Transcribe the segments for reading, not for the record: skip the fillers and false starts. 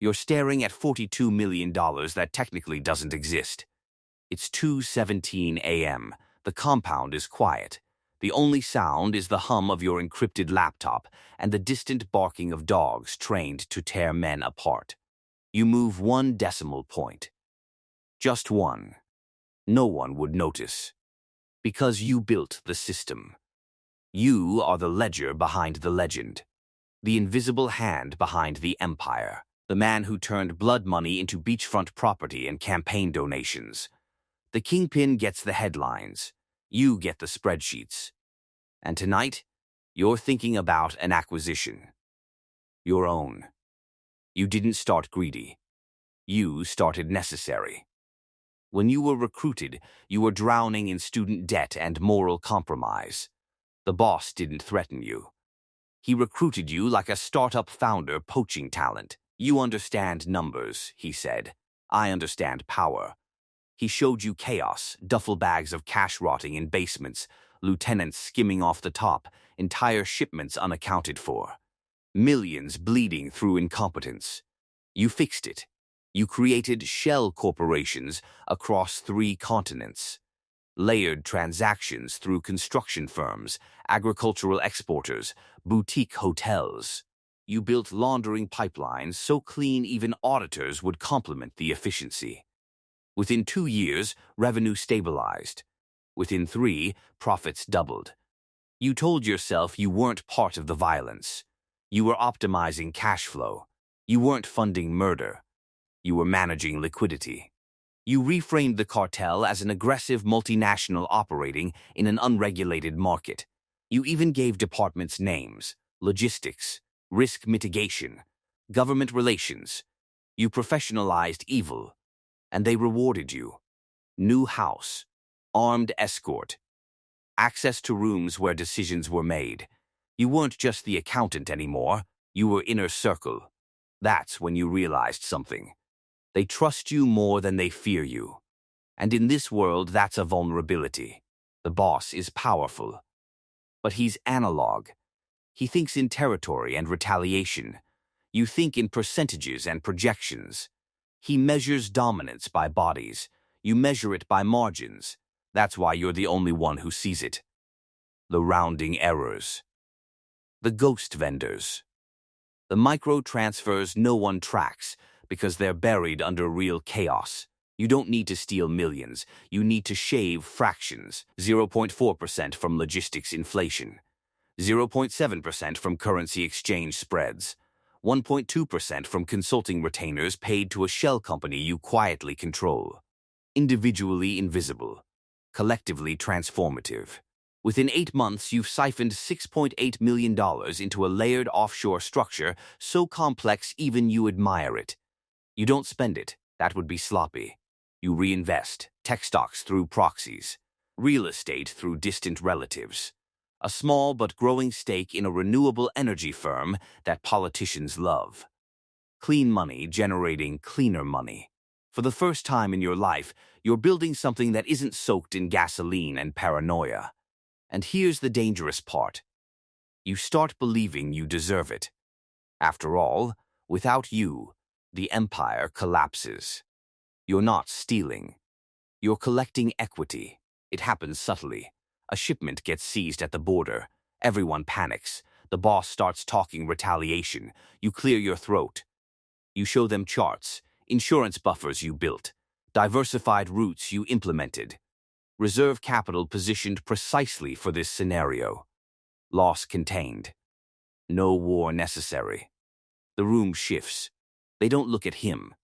You're staring at $42 million that technically doesn't exist. It's 2:17 a.m. The compound is quiet. The only sound is the hum of your encrypted laptop and the distant barking of dogs trained to tear men apart. You move 1 decimal point. Just one. No one would notice. Because you built the system. You are the ledger behind the legend. The invisible hand behind the empire. The man who turned blood money into beachfront property and campaign donations. The kingpin gets the headlines. You get the spreadsheets. And tonight, you're thinking about an acquisition. Your own. You didn't start greedy. You started necessary. When you were recruited, you were drowning in student debt and moral compromise. The boss didn't threaten you. He recruited you like a startup founder poaching talent. You understand numbers, he said. I understand power. He showed you chaos, duffel bags of cash rotting in basements, lieutenants skimming off the top, entire shipments unaccounted for. Millions bleeding through incompetence. You fixed it. You created shell corporations across 3 continents. Layered transactions through construction firms, agricultural exporters, boutique hotels. You built laundering pipelines so clean even auditors would compliment the efficiency. Within 2 years, revenue stabilized. Within 3, profits doubled. You told yourself you weren't part of the violence. You were optimizing cash flow. You weren't funding murder. You were managing liquidity. You reframed the cartel as an aggressive multinational operating in an unregulated market. You even gave departments names: logistics, risk mitigation, government relations. You professionalized evil, and they rewarded you. New house, armed escort, access to rooms where decisions were made. You weren't just the accountant anymore, you were inner circle. That's when you realized something. They trust you more than they fear you. And in this world, that's a vulnerability. The boss is powerful. But he's analog. He thinks in territory and retaliation. You think in percentages and projections. He measures dominance by bodies. You measure it by margins. That's why you're the only one who sees it. The rounding errors. The ghost vendors. The micro transfers no one tracks because they're buried under real chaos. You don't need to steal millions. You need to shave fractions. 0.4% from logistics inflation. 0.7% from currency exchange spreads. 1.2% from consulting retainers paid to a shell company you quietly control. Individually invisible. Collectively transformative. Within 8 months, you've siphoned $6.8 million into a layered offshore structure so complex even you admire it. You don't spend it. That would be sloppy. You reinvest. Tech stocks through proxies. Real estate through distant relatives. A small but growing stake in a renewable energy firm that politicians love. Clean money generating cleaner money. For the first time in your life, you're building something that isn't soaked in gasoline and paranoia. And here's the dangerous part. You start believing you deserve it. After all, without you, the empire collapses. You're not stealing. You're collecting equity. It happens subtly. A shipment gets seized at the border. Everyone panics. The boss starts talking retaliation. You clear your throat. You show them charts, insurance buffers you built, diversified routes you implemented, reserve capital positioned precisely for this scenario. Loss contained. No war necessary. The room shifts. They don't look at him.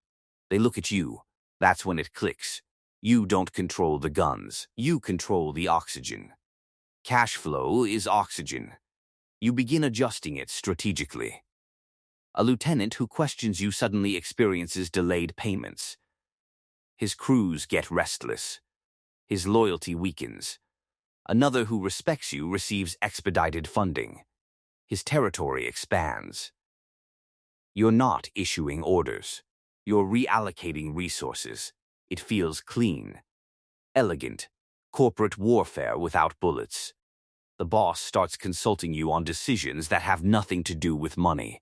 They look at you. That's when it clicks. You don't control the guns. You control the oxygen. Cash flow is oxygen. You begin adjusting it strategically. A lieutenant who questions you suddenly experiences delayed payments. His crews get restless. His loyalty weakens. Another who respects you receives expedited funding. His territory expands. You're not issuing orders. You're reallocating resources. It feels clean, elegant, corporate warfare without bullets. The boss starts consulting you on decisions that have nothing to do with money.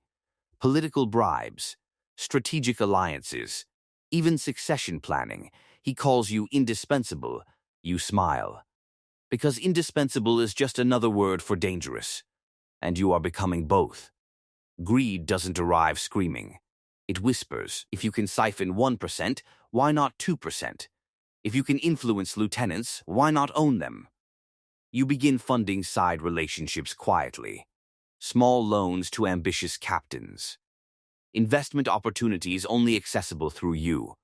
Political bribes, strategic alliances, even succession planning. He calls you indispensable. You smile. Because indispensable is just another word for dangerous. And you are becoming both. Greed doesn't arrive screaming. It whispers, if you can siphon 1%, why not 2%? If you can influence lieutenants, why not own them? You begin funding side relationships quietly. Small loans to ambitious captains. Investment opportunities only accessible through you.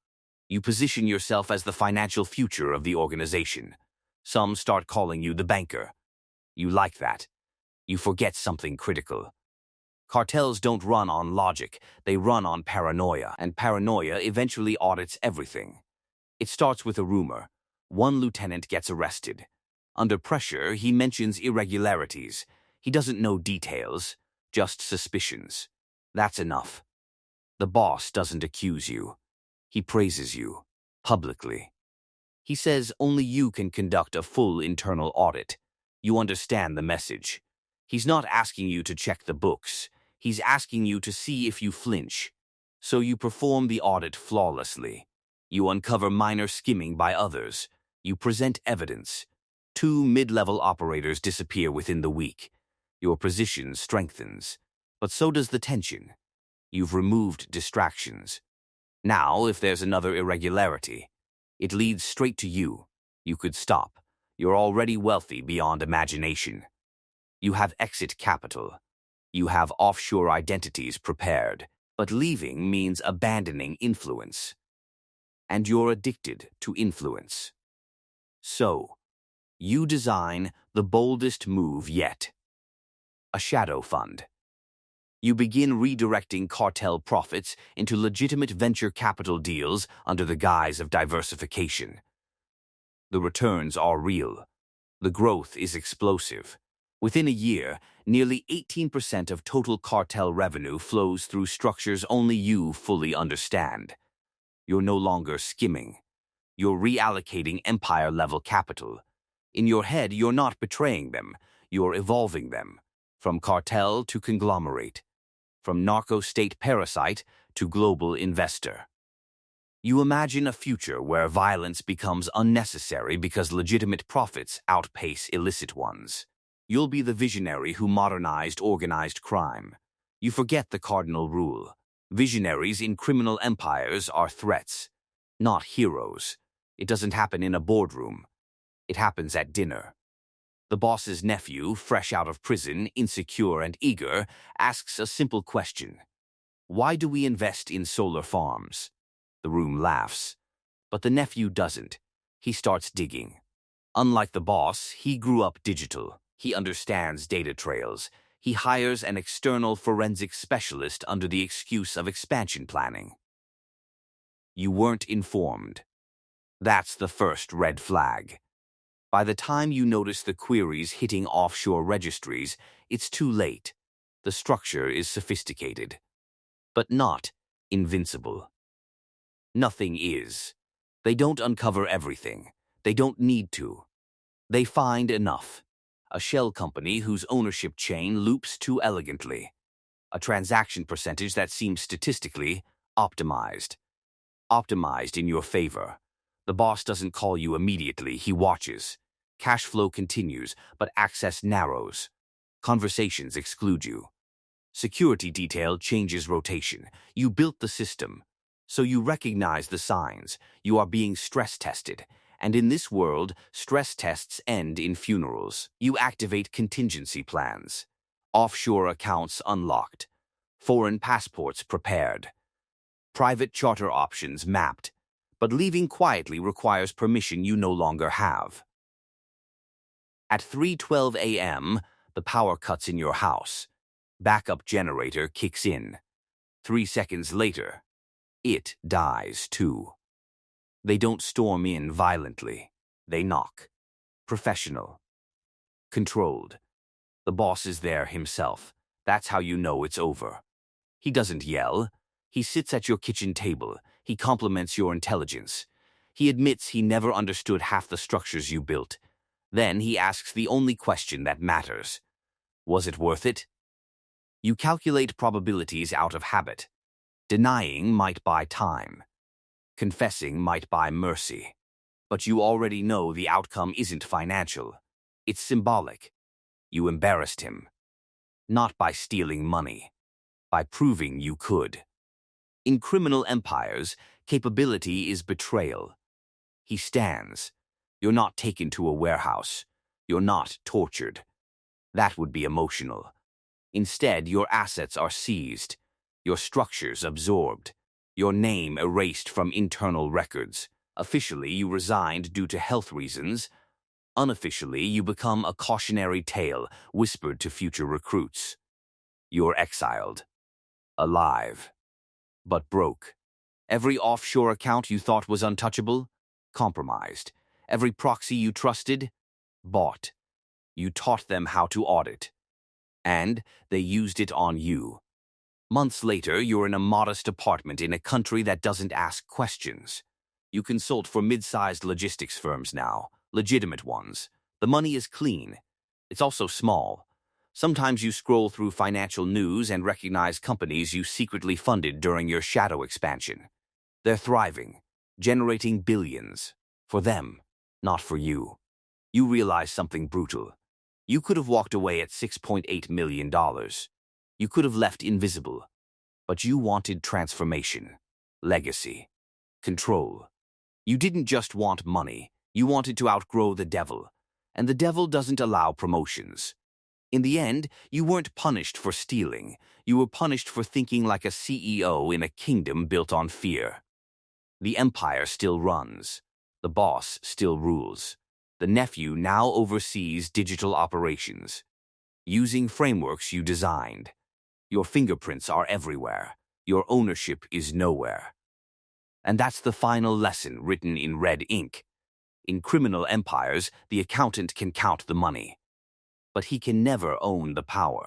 You position yourself as the financial future of the organization. Some start calling you the banker. You like that. You forget something critical. Cartels don't run on logic, they run on paranoia, and paranoia eventually audits everything. It starts with a rumor. One lieutenant gets arrested. Under pressure, he mentions irregularities. He doesn't know details, just suspicions. That's enough. The boss doesn't accuse you. He praises you, publicly. He says only you can conduct a full internal audit. You understand the message. He's not asking you to check the books. He's asking you to see if you flinch. So you perform the audit flawlessly. You uncover minor skimming by others. You present evidence. 2 mid-level operators disappear within the week. Your position strengthens. But so does the tension. You've removed distractions. Now, if there's another irregularity, it leads straight to you. You could stop. You're already wealthy beyond imagination. You have exit capital. You have offshore identities prepared. But leaving means abandoning influence. And you're addicted to influence. So, you design the boldest move yet. A shadow fund. You begin redirecting cartel profits into legitimate venture capital deals under the guise of diversification. The returns are real. The growth is explosive. Within a year, nearly 18% of total cartel revenue flows through structures only you fully understand. You're no longer skimming. You're reallocating empire-level capital. In your head, you're not betraying them. You're evolving them. From cartel to conglomerate. From narco-state parasite to global investor. You imagine a future where violence becomes unnecessary because legitimate profits outpace illicit ones. You'll be the visionary who modernized organized crime. You forget the cardinal rule. Visionaries in criminal empires are threats, not heroes. It doesn't happen in a boardroom. It happens at dinner. The boss's nephew, fresh out of prison, insecure and eager, asks a simple question. Why do we invest in solar farms? The room laughs. But the nephew doesn't. He starts digging. Unlike the boss, he grew up digital. He understands data trails. He hires an external forensic specialist under the excuse of expansion planning. You weren't informed. That's the first red flag. By the time you notice the queries hitting offshore registries, it's too late. The structure is sophisticated, but not invincible. Nothing is. They don't uncover everything. They don't need to. They find enough. A shell company whose ownership chain loops too elegantly. A transaction percentage that seems statistically optimized. Optimized in your favor. The boss doesn't call you immediately, he watches. Cash flow continues, but access narrows. Conversations exclude you. Security detail changes rotation. You built the system. So you recognize the signs. You are being stress tested. And in this world, stress tests end in funerals. You activate contingency plans. Offshore accounts unlocked. Foreign passports prepared. Private charter options mapped. But leaving quietly requires permission you no longer have. At 3:12 a.m., the power cuts in your house. Backup generator kicks in. 3 seconds later, it dies too. They don't storm in violently. They knock. Professional. Controlled. The boss is there himself. That's how you know it's over. He doesn't yell. He sits at your kitchen table. He compliments your intelligence. He admits he never understood half the structures you built. Then he asks the only question that matters. Was it worth it? You calculate probabilities out of habit. Denying might buy time. Confessing might buy mercy. But you already know the outcome isn't financial. It's symbolic. You embarrassed him. Not by stealing money, by proving you could. In criminal empires, capability is betrayal. He stands. You're not taken to a warehouse. You're not tortured. That would be emotional. Instead, your assets are seized, your structures absorbed, your name erased from internal records. Officially, you resigned due to health reasons. Unofficially, you become a cautionary tale whispered to future recruits. You're exiled. Alive. But broke. Every offshore account you thought was untouchable? Compromised. Every proxy you trusted? Bought. You taught them how to audit. And they used it on you. Months later, you're in a modest apartment in a country that doesn't ask questions. You consult for mid-sized logistics firms now, legitimate ones. The money is clean. It's also small. Sometimes you scroll through financial news and recognize companies you secretly funded during your shadow expansion. They're thriving, generating billions. For them, not for you. You realize something brutal. You could have walked away at $6.8 million. You could have left invisible. But you wanted transformation, legacy, control. You didn't just want money. You wanted to outgrow the devil. And the devil doesn't allow promotions. In the end, you weren't punished for stealing. You were punished for thinking like a CEO in a kingdom built on fear. The empire still runs. The boss still rules. The nephew now oversees digital operations, using frameworks you designed. Your fingerprints are everywhere. Your ownership is nowhere. And that's the final lesson written in red ink. In criminal empires, the accountant can count the money, but he can never own the power.